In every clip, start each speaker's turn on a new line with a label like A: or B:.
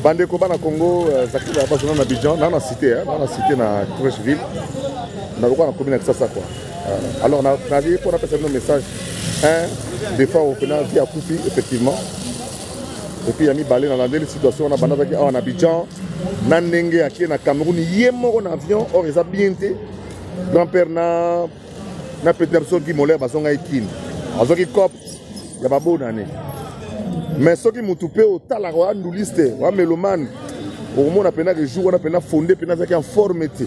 A: Bande Koba na Congo, Zaki va passer dans Abidjan, dans la cité, na Crècheville. On a beaucoup de communes avec ça quoi. Alors on a dit pour passer nos messages. Des fois on fait via Koufi effectivement. Et puis il y a mis balai dans la situation on a bandé en Abidjan, Nandenge aki na Cameroun, yemo en avion, or ils a bien été. Grand-père na Peterson qui molé bazonga ikin. Azoki cop, il y a pas beau d'année. Mais ceux qui m'ont toupé au talent, nous liste, on mélomane, au moment où on a peine jour, on a peine fondé, peine avec un formité.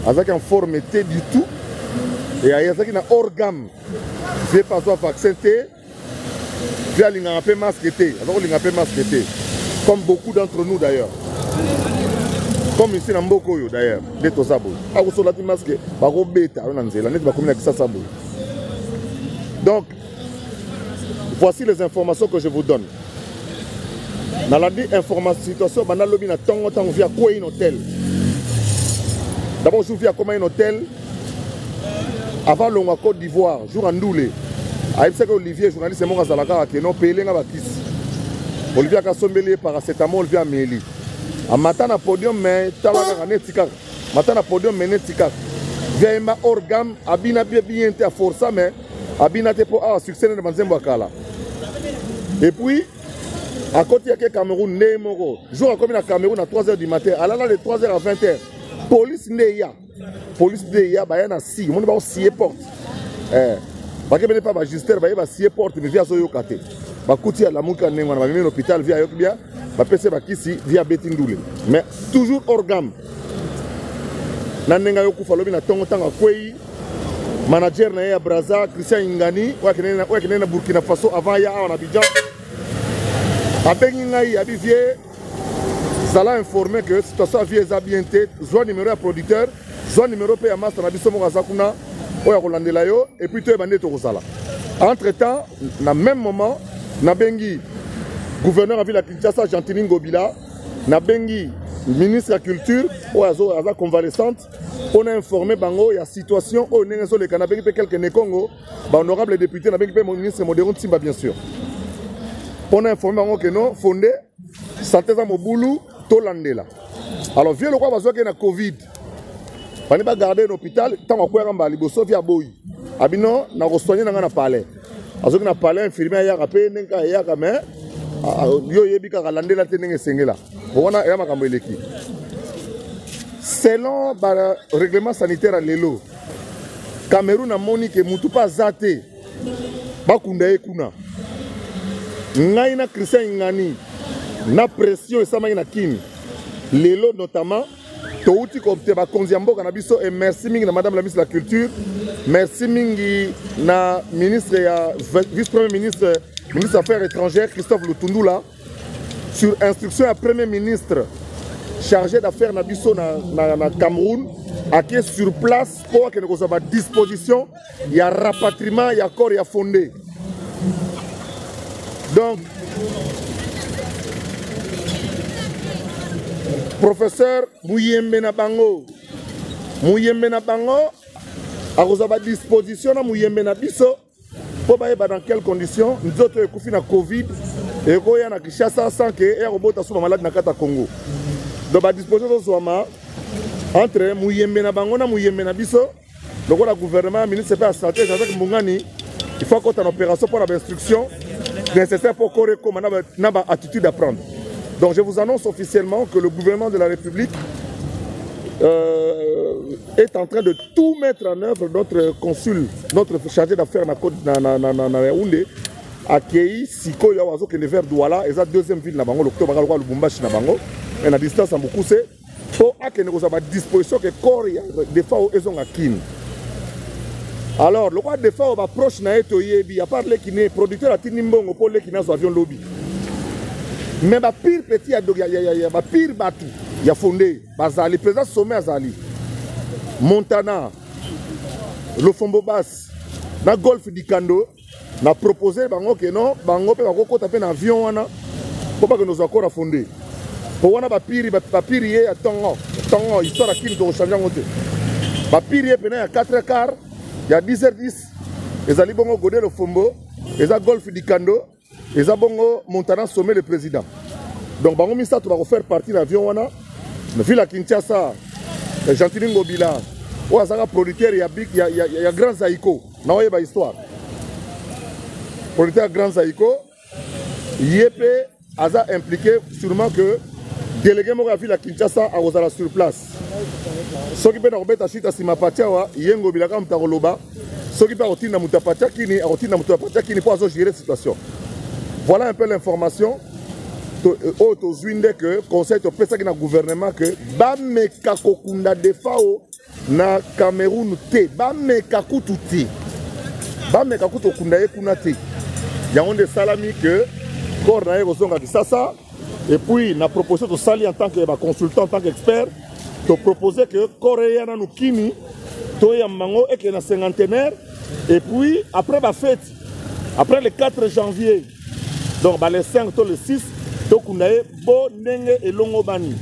A: Avec un formité du tout. Et il y a qui n'a organe. Je n'ai pas besoin de vaccin. Je vais un peu masquer. Comme beaucoup d'entre nous d'ailleurs. Comme ici dans Mbokoyo d'ailleurs. Des tosabo. Ah, vous êtes masqué. Donc, voici les informations que je vous donne. Dans la situation, on vient quoi un hôtel. D'abord, je viens comme un hôtel. Avant le Côte d'Ivoire, jour en Doulé. Aïe, Olivier, journaliste, mon Azalaka, qui n'ont payé la kiss. Olivier a sombelé paracétamol via Méli. A matin à podium, mais Talaka Netika. Matin à podium, mais Netika. Via ma organe, Abina bien été à force, mais Abina te pour succès de Manzembakala. Et puis, à côté, il y a Cameroun, Némoro. Jour à combien à Cameroun à 3h du matin, à l'heure de 3h à 20h. Police Néya. Police Néya, il y a 6. On va scier porte. Parce que pas magistraire, il va scier porte, mais via Soyokate. Il y a la mouka, il y a un hôpital via Yokbia, il y a PC via Betindoule. Mais toujours organe. Nanenga Yoku Falobi na Tongo Tanga Kwei. Manager na Braza, Christian Ingani, ou na Burkina Faso avant ya en Abidjan. Avec Ingaï, Abivier, ça l'a informé que la situation a bien été. Zone numéro à producteur, zone numéro à master, et puis tu es bandé au Sala. Entre-temps, dans le même moment, Nabengi, gouverneur de la Kinshasa, Jean-Tini Ngobila, Nabengi, ministre de la Culture, ou à la convalescente, on a informé Bango, il y a situation, on a sur les canapés, quelques Nekongo, honorable député, Nabengi, mon ministre modéré, Timba, bien sûr. On a informé Bango que non, fondé, santé à Moboulou, Tolandela. Alors, vieux le roi, il y a Covid. On ne pas garder l'hôpital, tant qu'on a un liboso via Boy. Abino, on a soigné dans un palais. Parce qu'on a parlé, infirmier, il y a un peu, il y a un peu, selon le règlement sanitaire à l'ELO, Cameroun a moni que Moutoupa Zate, Bakundae Kuna. Naina Christian Ingani, na pression et ça na Kim. L'ELO notamment. Touti kopte ba konziambo kanabiso et merci mingi na madame la ministre de la culture, merci mingi na ministre ya vice-premier ministre des affaires étrangères Christophe Lutundula sur instruction à premier ministre chargé d'affaires nabiso na Cameroun à qui est sur place pour que nous avons à disposition il y a rapatriement il y a corps il y a fondé. Donc professeur Mouyembe Nabango a à disposition de Mouyembe Nabiso pour voir dans quelles conditions nous autres avons fait Covid et nous avons Kinshasa sans que les robots soient malades dans le Congo. Donc à disposition de Soama entre Mouyembe Nabango et Mouyembe Nabiso, donc le gouvernement, le ministre de la Santé, Jacques Mungani, il faut qu'on ait une opération pour l'instruction nécessaire pour qu'on ait une attitude à prendre. Donc je vous annonce officiellement que le gouvernement de la République est en train de tout mettre en œuvre. Notre consul, notre chargé d'affaires na Yaoundé, accueilli Siko Yawazo qui est vers Douala, et la deuxième ville na Bango, l'octobre à Lubumbashi na Bango, et la distance en beaucoup c'est pour que nous avons à disposition que corps des fois ils ont acquis. Alors le roi des fois proche na eto yebi, à part les qui n'est producteur à Tinimbongo pour les qui n'a avion lobby. Mais le pire petit, il y a pire bateau, il y a fondé, Bazali, président sommet Azali, Montana, le Fombo Bass, le golfe du Kando, on a proposé que non, Bango peut taper un avion pour pas que nous encore fondé. Pour voir le pire, il y a tant histoire qui nous change en côté. Le pire, il y a 4h15, il y a 10h10, les Ali Bongo Godé le Fombo, les golfe du Kando. Et ça, Montana sommet le président. Donc bango misato va faire partie l'avion wana na ville à Kinshasa Gentili Ngobila ou azaka producteur ya big ya Grand Zaïko na oyeba histoire producteur Grand Zaïko yepé aza impliqué sûrement que délégué moko ya ville à Kinshasa a ozala sur place soki pe na kobeta chita sima patia wa yengo bilaka mtakoloba soki pe akotinda mutu apatia kini akotinda mutu apatia kini po azo gérer situation. Voilà un peu l'information au zwinde que conseil to pesa ki na gouvernement que ba meka kokunda defao na Cameroun te ba meka kutu te ba meka kutu kunda ye kuna te yango de salami que corps na ye kozonga Kisasa et puis na proposé to sali en tant que consultant en tant qu'expert to proposer que Corée na nukini to ya mango et que na cinquantenaire et puis après ba fête après le 4 janvier donc bah, le 5 to le 6 to kundaye bo ndenge elongo bani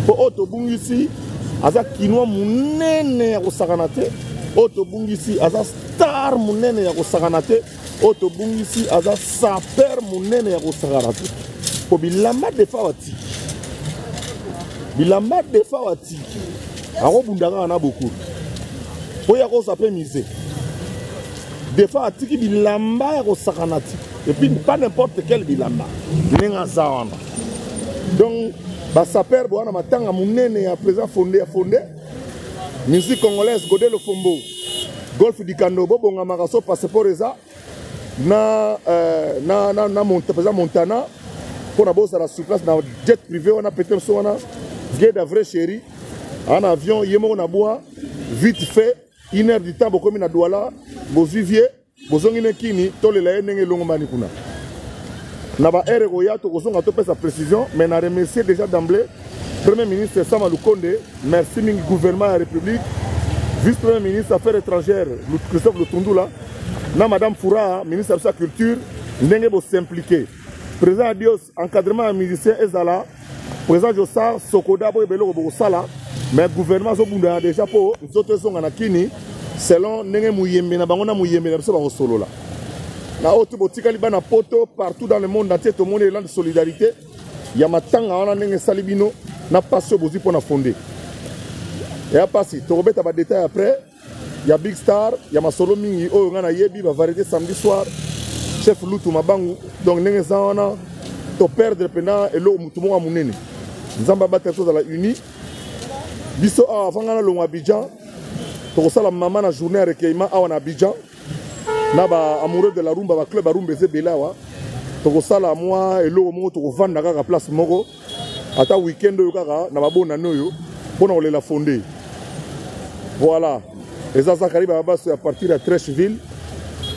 A: po oto bungisi aza kinwa munene ya kosakana te oto bungisi aza star munene ya kosakana te oto bungisi aza saper munene ya kosakana te po bilamba defa watiki bilamba defa watiki akobundaka na beaucoup po ya kosape mise defa atiki bilamba ya kosakana te et puis pas n'importe quel bilamba nenga zawana donc ba saper bo na matanga munene ya président fondé musique congolaise Godé le Fombo golf du Kando bo bonga makaso passeport eza na président Montana pour na bosa la sur place na jet privé on a pété so wana vie de vrai chéri en avion yemo na bois vite fait 1 heure du temps bokomi na Douala bozuvier bozongi nekini tolela ndenge longo mani kuna na ba ere goya to kozonga to pesa précision mais na remercier déjà d'emblée premier ministre Sama Lukonde merci mingi gouvernement de la République vice premier ministre affaires étrangères Christophe Lutundula na madame Foura ministre de la culture ndenge bo s'impliquer président Adios encadrement des musiciens ezala président Jossar Sokoda bo ebelo bo sala mais gouvernement zo bunda déjà po nzoto zonga na kini selon ndenge muyembe na bango na muyembe na biso ba solola na oto botikali bana poto partout dans le monde entier tout le monde est là de solidarité ya matanga wana ndenge salibino na passion bozi pour na fonder et à passer to robeta ba détail après ya big star ya masolo mingi oyo ngana yebi ba variété samedi soir chef Lutu Mabangu donc ndenge za wana to perdre pendant elo mutu mo munene nzamba ba terre dans la uni biso avant ngana lo Abidjan la maman na journée à recueillement à Abidjan na ba amoureux de la rumba ba club rumba ezebela wa to sala moi elo mo to vanda kaka place moko ata weekend yo kaka na babona noyo pona olela fondé voilà les azakari ba baso à partir de Trècheville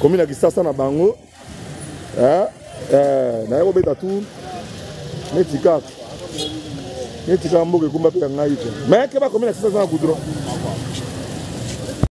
A: commune à Kisasa na bango na yo beta tout netika mboke kumba pe ngai mais ke ba commune à Kisasa na goudron